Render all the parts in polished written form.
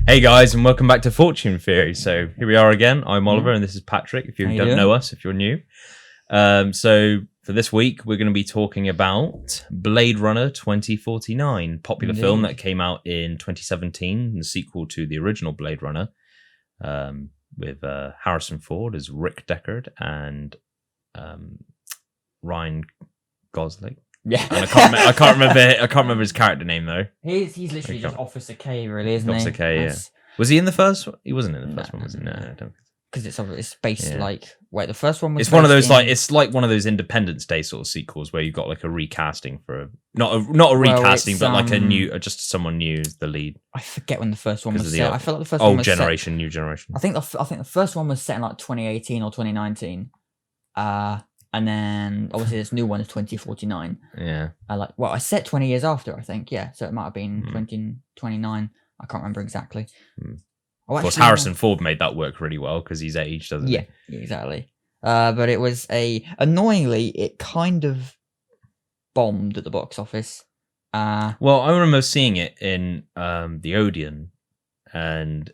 Hey guys, and welcome back to Fortune Theory. So here we are again. I'm Oliver, and this is Patrick. If you don't know us, if you're new, so for this week, we're going to be talking about Blade Runner 2049, popular film that came out in 2017, the sequel to the original Blade Runner, with Harrison Ford as Rick Deckard and Ryan Gosling. Yeah, and I can't remember his character name though. He's literally just Officer K, really, isn't he? Officer K, yeah. Was he in the first one? He wasn't in the first one, was he? No, I don't. Because it's based the first one was. It's one of those it's like one of those Independence Day sort of sequels where you've got like a recasting for not a recasting, but like a new, just someone new as the lead. I forget when the first one was set. I feel like the first one was generation, new generation. I think the first one was set in like 2018 or 2019. And then obviously this new one is 2049. Yeah. I set 20 years after, I think. Yeah, so it might have been 2029. I can't remember exactly. Of course, Harrison Ford made that work really well because he's aged, doesn't he? Yeah, exactly. But it was annoyingly, it kind of bombed at the box office. Well, I remember seeing it in the Odeon, and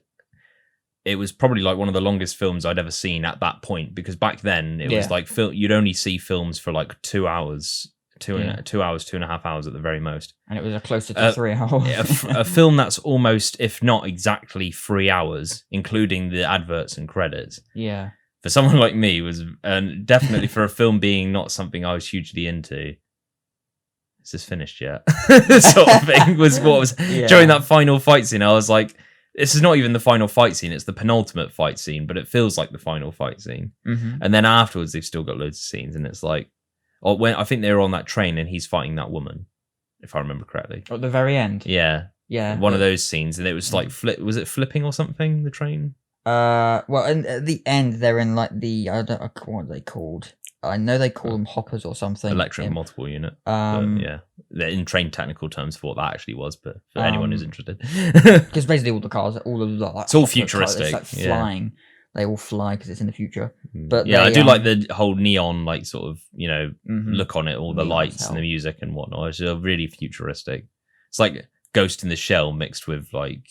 it was probably like one of the longest films I'd ever seen at that point, because back then it was like you'd only see films for like 2 hours, 2.5 hours at the very most. And it was closer to 3 hours. a film that's almost, if not exactly 3 hours, including the adverts and credits. Yeah. For someone like me, was definitely for a film being not something I was hugely into. Is this finished yet? Sort of thing was what was during that final fight scene. I was like, this is not even the final fight scene, it's the penultimate fight scene, but it feels like the final fight scene. Mm-hmm. And then afterwards, they've still got loads of scenes, and it's like, when I think they were on that train and he's fighting that woman, if I remember correctly. At the very end? Yeah. Yeah. One of those scenes, and it was like, was it flipping or something, the train? Well, and at the end, they're in like what are they called? I know they call them hoppers or something. Electric multiple unit. Yeah. They're in train technical terms for what that actually was, but for anyone who's interested. Because basically all the cars, all of the it's all futuristic. Cars, it's like flying. They all fly because it's in the future. But I do like the whole neon, like sort of, look on it, all the neon lights and the music and whatnot. It's really futuristic. It's like Ghost in the Shell mixed with like,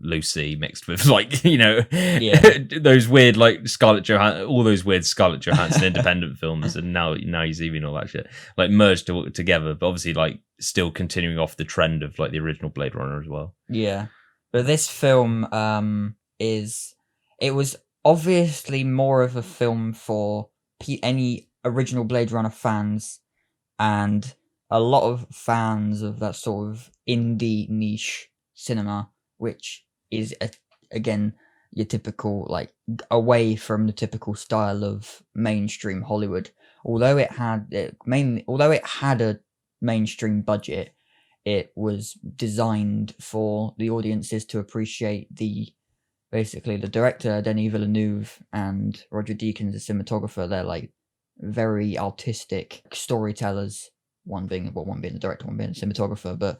Lucy mixed with like those weird like all those weird Scarlett Johansson independent films, and now he's even all that shit like merged together, but obviously like still continuing off the trend of like the original Blade Runner as well. Yeah, but this film it was obviously more of a film for any original Blade Runner fans and a lot of fans of that sort of indie niche cinema, which is again your typical, like, away from the typical style of mainstream Hollywood. Although it had a mainstream budget, it was designed for the audiences to appreciate the director Denis Villeneuve and Roger Deakins, the cinematographer. They're like very artistic storytellers. One being the director, one being the cinematographer, but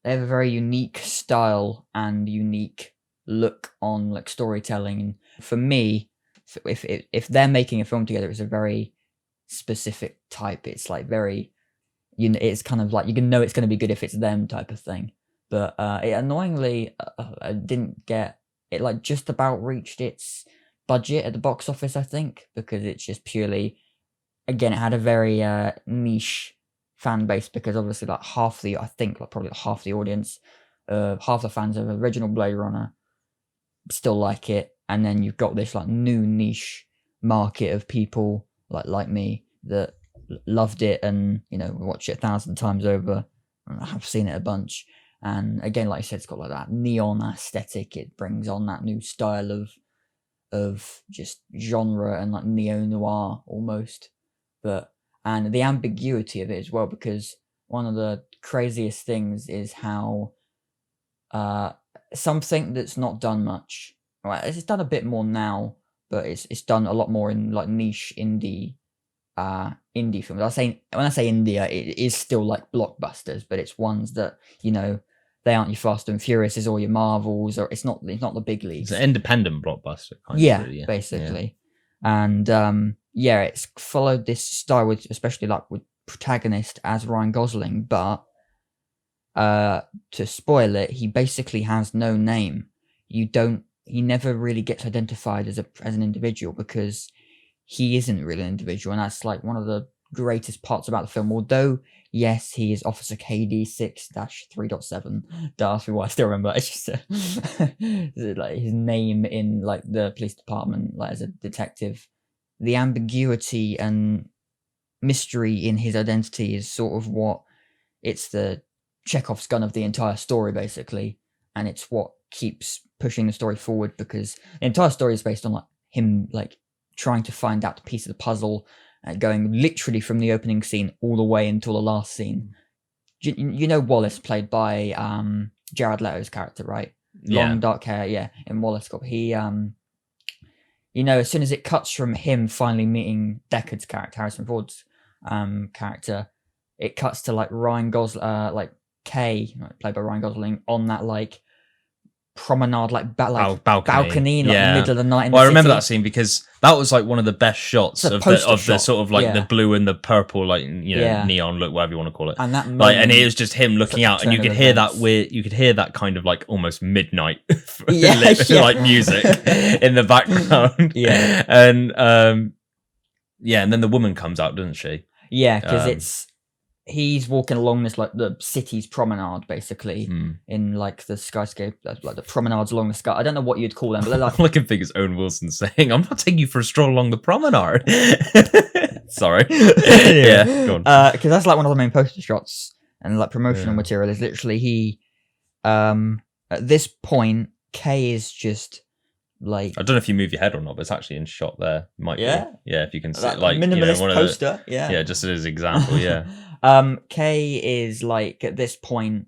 they have a very unique style and unique look on like storytelling. And for me, if they're making a film together, it's a very specific type. It's like very, it's kind of like you can know it's going to be good if it's them type of thing. But it annoyingly didn't get it. Like just about reached its budget at the box office, I think, because it's just purely, again, it had a very niche fan base, because obviously like probably half the audience, half the fans of the original Blade Runner still like it, and then you've got this like new niche market of people like me that loved it and watched it 1,000 times over. I've seen it a bunch, and again, like I said, it's got like that neon aesthetic. It brings on that new style of just genre and like neo-noir almost, and the ambiguity of it as well, because one of the craziest things is how something that's not done much. Well, it's done a bit more now, but it's done a lot more in like niche indie films. When I say India, it is still like blockbusters, but it's ones that they aren't your Fast and Furious or your Marvels, or it's not the big leagues. It's an independent blockbuster, basically. And it's followed this style with, especially like with protagonist as Ryan Gosling, but to spoil it, he basically has no name. He never really gets identified as an individual, because he isn't really an individual, and that's like one of the greatest parts about the film. Although, yes, he is Officer KD 6-3.7. Don't ask me why I still remember. It's just like his name in like the police department, like as a detective. The ambiguity and mystery in his identity is sort of it's the Chekhov's gun of the entire story, basically, and it's what keeps pushing the story forward, because the entire story is based on like him like trying to find out the piece of the puzzle, going literally from the opening scene all the way until the last scene. You know Wallace, played by Jared Leto's character, right? Yeah. Long dark hair, yeah. In Wallace, he as soon as it cuts from him finally meeting Deckard's character, Harrison Ford's character, it cuts to like Ryan Gosling, like Kay, played by Ryan Gosling, on that like promenade, like balcony in like the middle of the night. I remember that scene because that was like one of the best shots of the sort of like the blue and the purple, like neon look, whatever you want to call it. And that moment, like, and it was just him looking out, and you could hear that you could hear that kind of like almost midnight like music in the background. And and then the woman comes out, doesn't she? Yeah, because he's walking along this like the city's promenade, basically, in like the skyscape, like the promenades along the sky. I don't know what you'd call them, but they're like, all I can think is Owen Wilson saying, "I'm not taking you for a stroll along the promenade." Sorry, go on. Because that's like one of the main poster shots and like promotional material. Is literally he. At this point, Kay is just like, I don't know if you move your head or not, but it's actually in shot there. Might be. Yeah, if you can see, like minimalist one poster. Just as an example. Kay is like at this point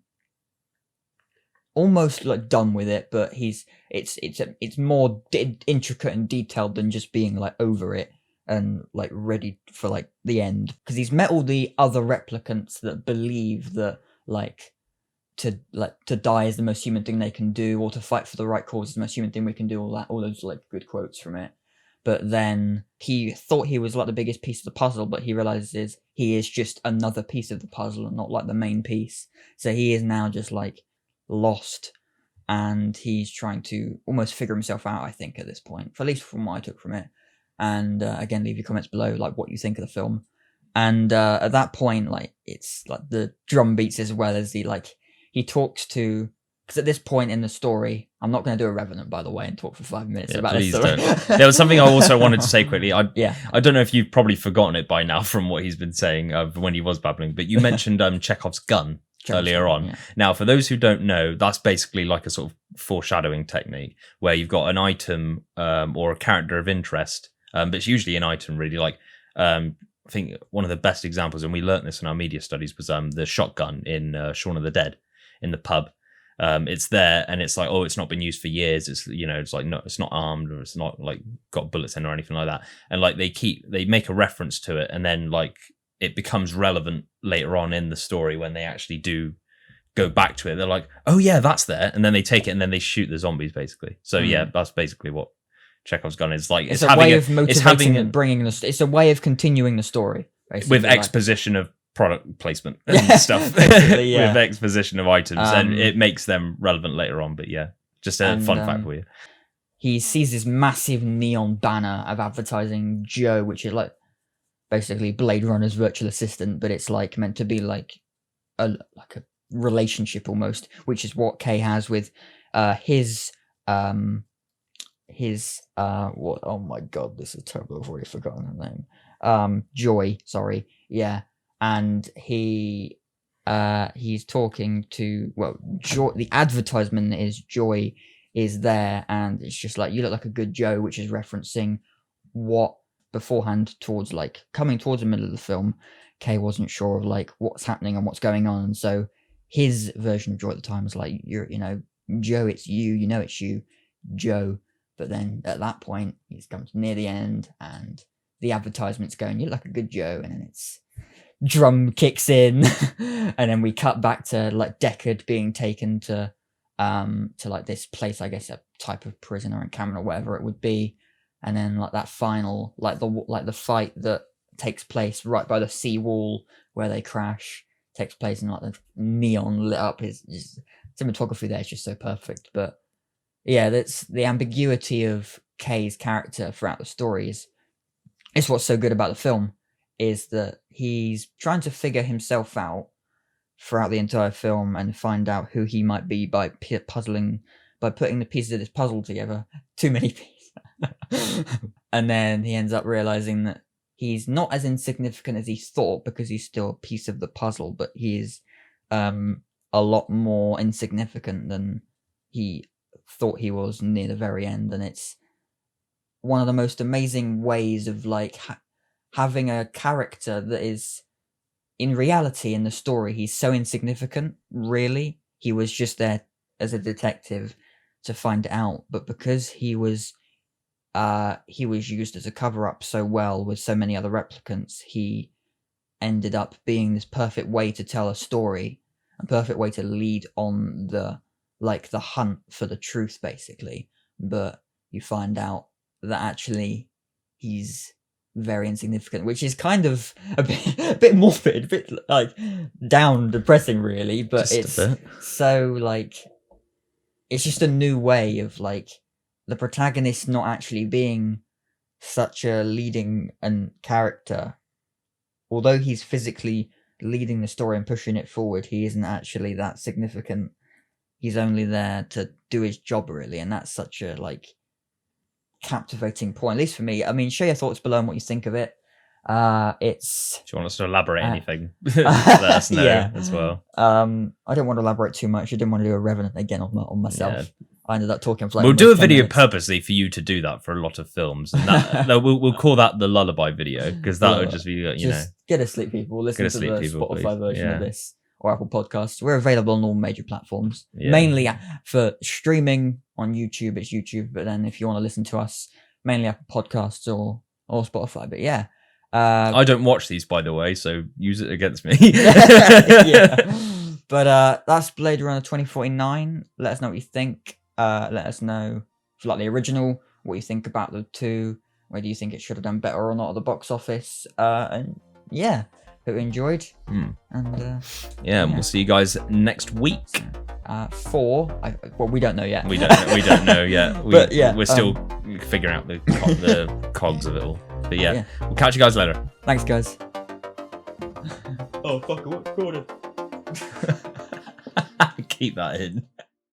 almost like done with it, but it's more intricate and detailed than just being like over it and like ready for like the end, because he's met all the other replicants that believe that like to die is the most human thing they can do, or to fight for the right cause is the most human thing we can do, all those like good quotes from it. But then he thought he was like the biggest piece of the puzzle, but he realizes he is just another piece of the puzzle and not like the main piece. So he is now just like lost, and he's trying to almost figure himself out, I think, at this point, at least from what I took from it. And again, leave your comments below, like what you think of the film. And at that point, like it's like the drum beats as well as he talks to. Because at this point in the story, I'm not going to do a Revenant, by the way, and talk for 5 minutes about this story. There was something I also wanted to say quickly. I don't know if you've probably forgotten it by now from what he's been saying when he was babbling, but you mentioned Chekhov's gun earlier on. Yeah. Now, for those who don't know, that's basically like a sort of foreshadowing technique where you've got an item or a character of interest, but it's usually an item really. Like I think one of the best examples, and we learnt this in our media studies, was the shotgun in Shaun of the Dead in the pub. It's there, and it's like, oh, it's not been used for years. It's it's like it's not armed, or it's not like got bullets in or anything like that. And like they make a reference to it, and then like it becomes relevant later on in the story when they actually do go back to it. They're like, oh yeah, that's there, and then they take it and then they shoot the zombies basically. So that's basically what Chekhov's gun is like. It's a way of motivating and bringing it's a way of continuing the story with exposition of product placement and stuff with exposition of items, and it makes them relevant later on. But just a fun fact for you. He sees this massive neon banner of advertising Joe, which is like basically Blade Runner's virtual assistant, but it's like meant to be like a relationship almost, which is what Kay has with his what, oh my god, this is terrible, I've already forgotten her name. Joy, sorry. And he's talking to, Joy, the advertisement is Joy is there, and it's just like, you look like a good Joe, which is referencing what beforehand towards like coming towards the middle of the film, Kay wasn't sure of like what's happening and what's going on. And so his version of Joy at the time was like, Joe, it's you, it's you, Joe. But then at that point, he's come to near the end, and the advertisement's going, you look like a good Joe, and then it's drum kicks in, and then we cut back to like Deckard being taken to like this place, I guess a type of prison or encampment or whatever it would be, and then like that final the fight that takes place right by the sea wall where they crash. takes place in like the neon lit up. His cinematography there is just so perfect. But yeah, that's the ambiguity of Kay's character throughout the stories. It's what's so good about the film, is that he's trying to figure himself out throughout the entire film and find out who he might be by putting the pieces of this puzzle together. Too many pieces. And then he ends up realizing that he's not as insignificant as he thought, because he's still a piece of the puzzle, but he is a lot more insignificant than he thought he was near the very end. And it's one of the most amazing ways of like having a character that is, in reality, in the story, he's so insignificant. Really, he was just there as a detective to find it out, but because he was used as a cover-up so well with so many other replicants, he ended up being this perfect way to tell a story, a perfect way to lead on the hunt for the truth, basically. But you find out that actually he's very insignificant, which is kind of a bit morbid, a bit like down, depressing, really. But just it's so like, it's just a new way of like the protagonist not actually being such a leading character. Although he's physically leading the story and pushing it forward, he isn't actually that significant. He's only there to do his job, really, and that's such a like captivating point, at least for me. I mean, share your thoughts below on what you think of it. It's. Do you want us to elaborate anything? Let us know as well. I don't want to elaborate too much. I didn't want to do a Revenant again on myself. Yeah. I ended up talking for like. We'll do a video purposely for you to do that for a lot of films. And that, we'll call that the lullaby video, because that would just be get asleep, people. Listen to the Spotify version of this, or Apple Podcasts. We're available on all major platforms. Yeah. Mainly for streaming on YouTube, it's YouTube. But then if you want to listen to us, mainly Apple Podcasts or Spotify. But yeah. I don't watch these, by the way, so use it against me. Yeah. But that's Blade Runner 2049. Let us know what you think. Let us know if you like the original, what you think about the two, whether you think it should have done better or not at the box office. And yeah, hope you enjoyed. And and we'll see you guys next week. We don't know yet. We don't know yet. We're still figuring out the cogs of it all. But yeah, we'll catch you guys later. Thanks, guys. Oh fuck! I recorded. Keep that in.